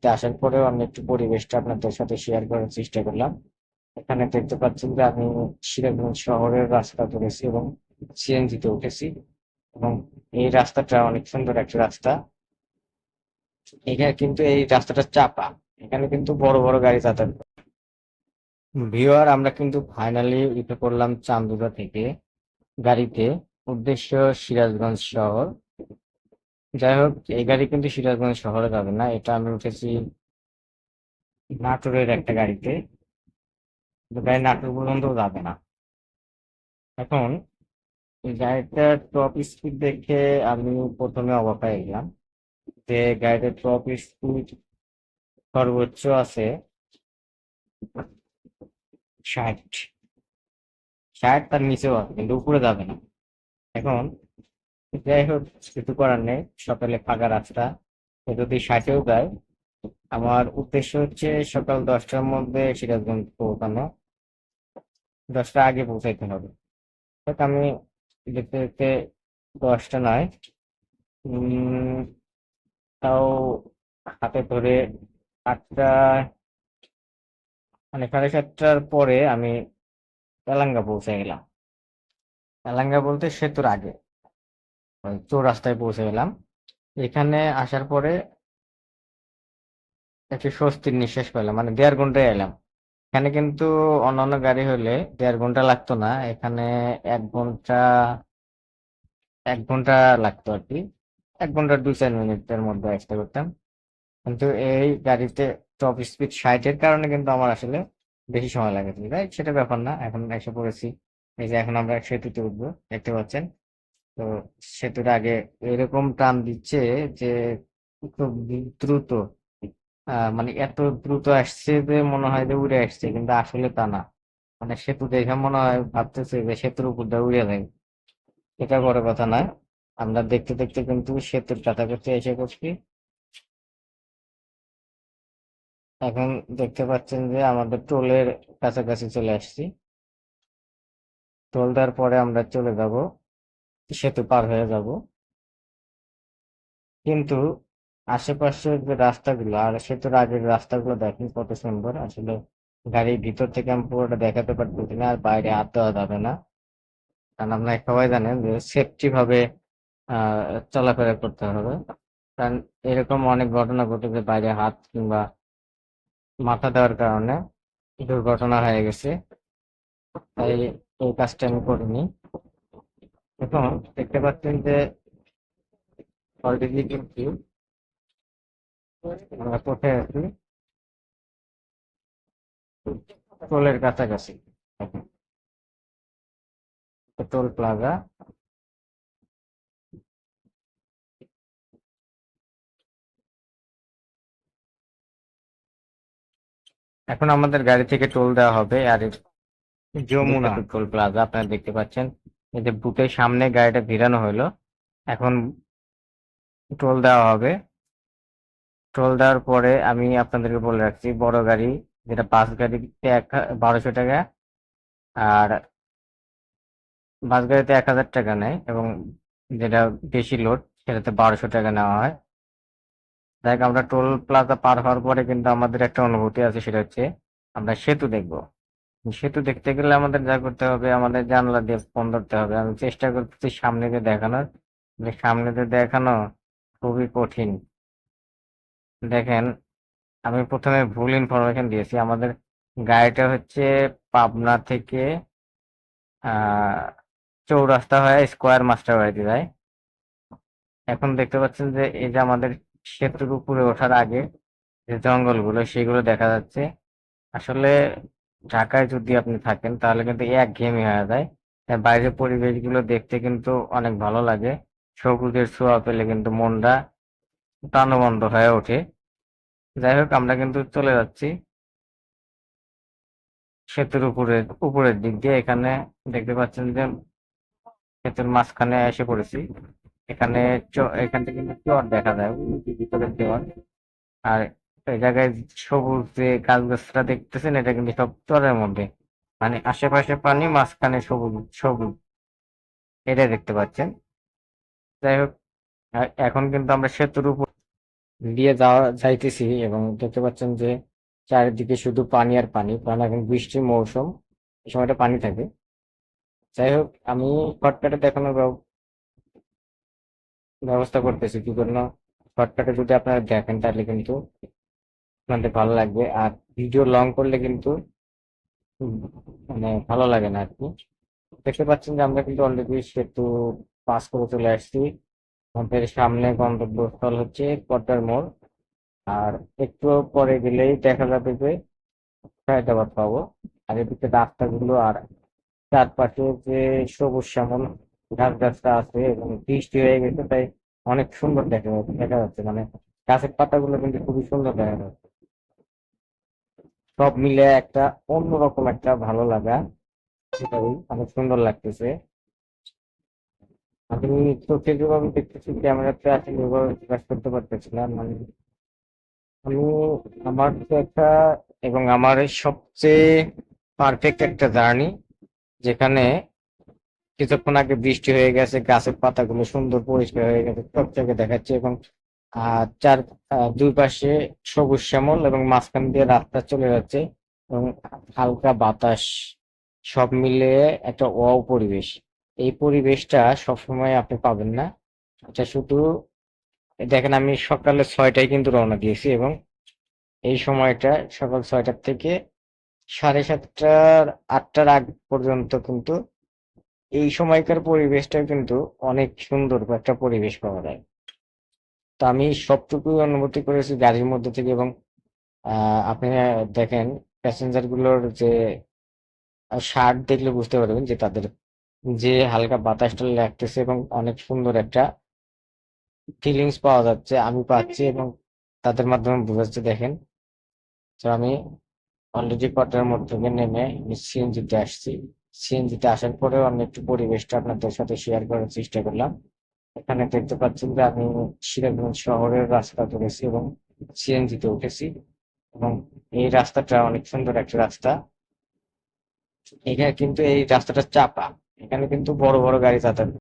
দেখতে আসার পরেও আমি একটু পরিবেশটা আপনাদের সাথে শেয়ার করার চেষ্টা করলাম। এখানে দেখতে পাচ্ছেন যে আমি সিরাজগঞ্জ শহরের রাস্তা ধরেছি এবং সিএনজিতে উঠেছি এবং এই রাস্তাটা অনেক সুন্দর একটা রাস্তা। এখানে কিন্তু এই রাস্তাটা চাপা, এখানে কিন্তু বড় বড় গাড়ি যাতায়াত করে। ভিউয়ার, আমরা কিন্তু ফাইনালি উঠে পড়লাম চান্দুরা থেকে গাড়িতে, উদ্দেশ্য সিরাজগঞ্জ শহর। যাই হোক, এই গাড়ি কিন্তু সিরাজগঞ্জ শহরে যাবে না, এটা আমি উঠেছি নাটোরের একটা গাড়িতে, কিন্তু গাড়ি নাটোর পর্যন্ত যাবে না। এখন এই গাড়িটার টপ স্পিড দেখে আমি প্রথমে অবাক হয়ে গেলাম যে গাড়িটার টপ স্পিড সর্বোচ্চ আছে 60। 60 তার নিচেও আছে, কিন্তু উপরে যাবে না। এখন যাই হোক, কিছু করার নেই, সকালে ফাঁকা রাস্তা, যদি 60-এও যায়, আমার উদ্দেশ্য হচ্ছে সকাল 10টার মধ্যে সিরাজগঞ্জ পৌঁছানো, 10টা আগে পৌঁছাইতে হবে। দেখ, আমি দেখতে দেখতে 10টা নয়, উম, তাও হাতে ধরে 8টা, মানে 7:30টার পরে আমি এলাঙ্গা পৌঁছে গেলাম। এলাঙ্গা বলতে সেতুর আগে, ওই চৌরাস্তায় পৌঁছে গেলাম। এখানে আসার পরে একটু স্বস্তির নিঃশ্বাস পেলাম, মানে 1.5 ঘন্টায় এলাম। এখানে কিন্তু অন্যান্য গাড়ি হলে 1.5 ঘন্টা লাগতো না, এখানে 1 ঘন্টা, 1 ঘন্টা লাগতো আর কি। 1 ঘন্টা 2-4 মিনিটের মধ্যে আসতে করতাম। কিন্তু এই গাড়িতে টপ স্পিড 60-এর কারণে কিন্তু আমার আসলে বেশি সময় লাগে, তাই সেটা ব্যাপার না। এখন এসে পড়েছি, এই যে এখন আমরা সেতুতে উঠবো, দেখতে পাচ্ছেন। তো সেতুর আগে এরকম টান দিচ্ছে যে খুব দ্রুত, মানে এত দ্রুত আসছে যে মনে হয় যে উড়ে আসছে, কিন্তু আসলে তা না। মানে সেতু দেখে মনে হয় ভাবতেছে যে সেতুর উপর দিয়ে উড়ে যায়। এটা বড় কথা নয়, আমরা দেখতে দেখতে কিন্তু সেতুর কাছাকাছি এসে পড়ছি। এখন দেখতে পাচ্ছেন যে আমাদের টোলের কাছাকাছি চলে আসছি। টোল দেওয়ার পরে আমরা চলে যাব, সেতু পার হয়ে যাব। কিন্তু আশেপাশের যে রাস্তাগুলো আর সেতুর আগের রাস্তাগুলো দেখেন কত সুন্দর আসলে। গাড়ির ভিতর থেকে আমি পুরোটা দেখাতে পারতেছি না, আর বাইরে হাত দেওয়া যাবে না, কারণ আপনারা সবাই জানেন যে সেফটি ভাবে চলাফেরা করতে হবে। কারণ এরকম অনেক ঘটনা ঘটেছে, বাইরে হাত কিংবা মাথা দেওয়ার কারণে দুর্ঘটনা হয়ে গেছে। তাই এই কাজটা আমি করিনি। এখন দেখতে পাচ্ছেন যে অলরেডি কিন্তু আমরা কোথায় আছি, টোলের কাছাকাছি। এখন টোল প্লাজা। এখন আমাদের গাড়ি থেকে টোল দেওয়া হবে, আর যমুনা টোল প্লাজা আপনারা দেখতে পাচ্ছেন, এই যে বুথের সামনে গাড়িটা ভিড়ানো হলো। এখন টোল দেওয়া হবে। টোল দেওয়ার পরে আমি আপনাদেরকে বলে রাখছি, বড় গাড়ি যেটা বাস গাড়িতে 1200 টাকা, আর বাস গাড়িতে 1000 টাকা নেয়, এবং যেটা বেশি লোড সেটাতে 1200 টাকা নেওয়া হয়। দেখ, আমরা টোল প্লাজা পার হওয়ার পরে কিন্তু আমাদের একটা অনুভূতি আছে, সেটা হচ্ছে আমরা সেতু দেখবো। সেতু দেখতে গেলে আমাদের যা করতে হবে, আমাদের জানলা দিয়ে ফোন ধরতে হবে। আমি চেষ্টা করতেছি সামনে দিয়ে দেখানোর, কিন্তু সামনে দিয়ে দেখানো খুবই কঠিন। দেখেন, আমি প্রথমে ভুল ইনফরমেশন দিয়েছি। আমাদের গাড়িটা হচ্ছে পাবনা থেকে আহ চৌরাস্তা হয়ে স্কোয়ার মাস্টার বাড়িতে যায়। এখন দেখতে পাচ্ছেন যে এই যে আমাদের সেতুর উপরে ওঠার আগে যে জঙ্গলগুলো সেগুলো দেখা যাচ্ছে। আসলে ঢাকায় যদি আপনি থাকেন তাহলে কিন্তু একঘেয়েমি হয়ে যায়। তাই বাইরের পরিবেশগুলো দেখতে কিন্তু অনেক ভালো লাগে, সবুজের ছোঁয়া পেলে কিন্তু মনটা প্রাণবন্ত হয়ে ওঠে। যাই হোক, আমরা কিন্তু চলে যাচ্ছি সেতুর উপরের দিক দিয়ে। এখানে দেখতে পাচ্ছেন যে সেতুর মাঝখানে এসে পড়েছি। এখানে এখান থেকে কিন্তু চর দেখা যায়, ওই যে ভিতরের দেওয়াল। আর এই জায়গায় সবুজ যে গাছ গাছরা দেখতেছেন, এটা কিন্তু সব চরের মধ্যে, মানে আশেপাশে পানি, মাঝখানে সবুজ সবুজ, এটা দেখতে পাচ্ছেন। যাই হোক, এখন কিন্তু আমরা সেতুর উপর দিয়ে যাইতেছি এবং দেখতে পাচ্ছেন যে চারিদিকে শুধু পানি আর পানি, কারণ এখন বৃষ্টির মৌসুম, এই সময়টা পানি থাকে। যাই হোক, আমি শর্টকাটে দেখানোর ব্যবস্থা করতেছি, কি জন্য শর্টকাটে যদি আপনারা দেখেন তাহলে কিন্তু আপনাদের ভালো লাগবে, আর ভিডিও লং করলে কিন্তু উম, মানে ভালো লাগে না আর কি। দেখতে পাচ্ছেন যে আমরা কিন্তু অলরেডি সেতু পাস করে চলে আসছি। আমাদের সামনে গন্তব্যস্থল হচ্ছে পদ্মার মোড়, আর একটু পরে গেলেই দেখা যাবে যে হায়দ্রাবাদ পাবো। আর এদিকে রাস্তাগুলো আর চারপাশে যে সবুজ শ্যামল গাছ গাছটা আছে এবং বৃষ্টি হয়ে গেছে, তাই অনেক সুন্দর দেখা যাচ্ছে, মানে গাছের পাতাগুলো কিন্তু খুবই সুন্দর দেখা যাচ্ছে। সব মিলে একটা অন্যরকম একটা ভালো লাগা, সেটাই অনেক সুন্দর লাগতেছে। আমি চোখে যেভাবে দেখতেছি ক্যামেরাতে আসলে ওইভাবে প্রকাশ করতে পারতেছিলাম, মানে আমি আমার তো একটা এবং আমার সবচেয়ে পারফেক্ট একটা জার্নি, যেখানে কিছুক্ষণ আগে বৃষ্টি হয়ে গেছে, গাছের পাতাগুলো সুন্দর পরিষ্কার হয়ে গেছে, চকচকে দেখাচ্ছে, এবং দুই পাশে সবুজ শ্যামল এবং মাঝখান দিয়ে রাস্তা চলে যাচ্ছে, এবং হালকা বাতাস, সব মিলিয়ে একটা ওয়াও পরিবেশ। এই পরিবেশটা সবসময় আপনি পাবেন না। আচ্ছা, শুধু দেখেন, আমি সকালে 6টায় কিন্তু রওনা দিয়েছি, এবং এই সময়টা সকাল 6টার থেকে 7:30 8টার আগ পর্যন্ত কিন্তু এই সময়কার পরিবেশটা কিন্তু অনেক সুন্দর একটা পরিবেশ পাওয়া যায়। তো আমি সবটুকুই অনুভূতি করেছি গাড়ির মধ্যে থেকে, এবং আপনি দেখেন প্যাসেঞ্জার গুলোর যে শার্ট দেখলে বুঝতে পারবেন যে তাদের যে হালকা বাতাসটা লাগতেছে, এবং অনেক সুন্দর একটা ফিলিংস পাওয়া যাচ্ছে, আমি পাচ্ছি, এবং তাদের মাধ্যমে বোঝাচ্ছে। দেখেন, তো আমি অলরেডি পট্টার মোড় থেকে নেমে সিএনজিতে আসছি। সিএনজিতে আসার পরেও আমি একটু পরিবেশটা আপনাদের সাথে শেয়ার করার চেষ্টা করলাম। এখানে দেখতে পাচ্ছেন যে আমি সিরাজগঞ্জ শহরের রাস্তা ধরেছি এবং সিএনজিতে উঠেছি, এবং এই রাস্তাটা অনেক সুন্দর একটা রাস্তা। এখানে কিন্তু এই রাস্তাটা চাপা, এখানে কিন্তু বড় বড় গাড়ি যাতায়াত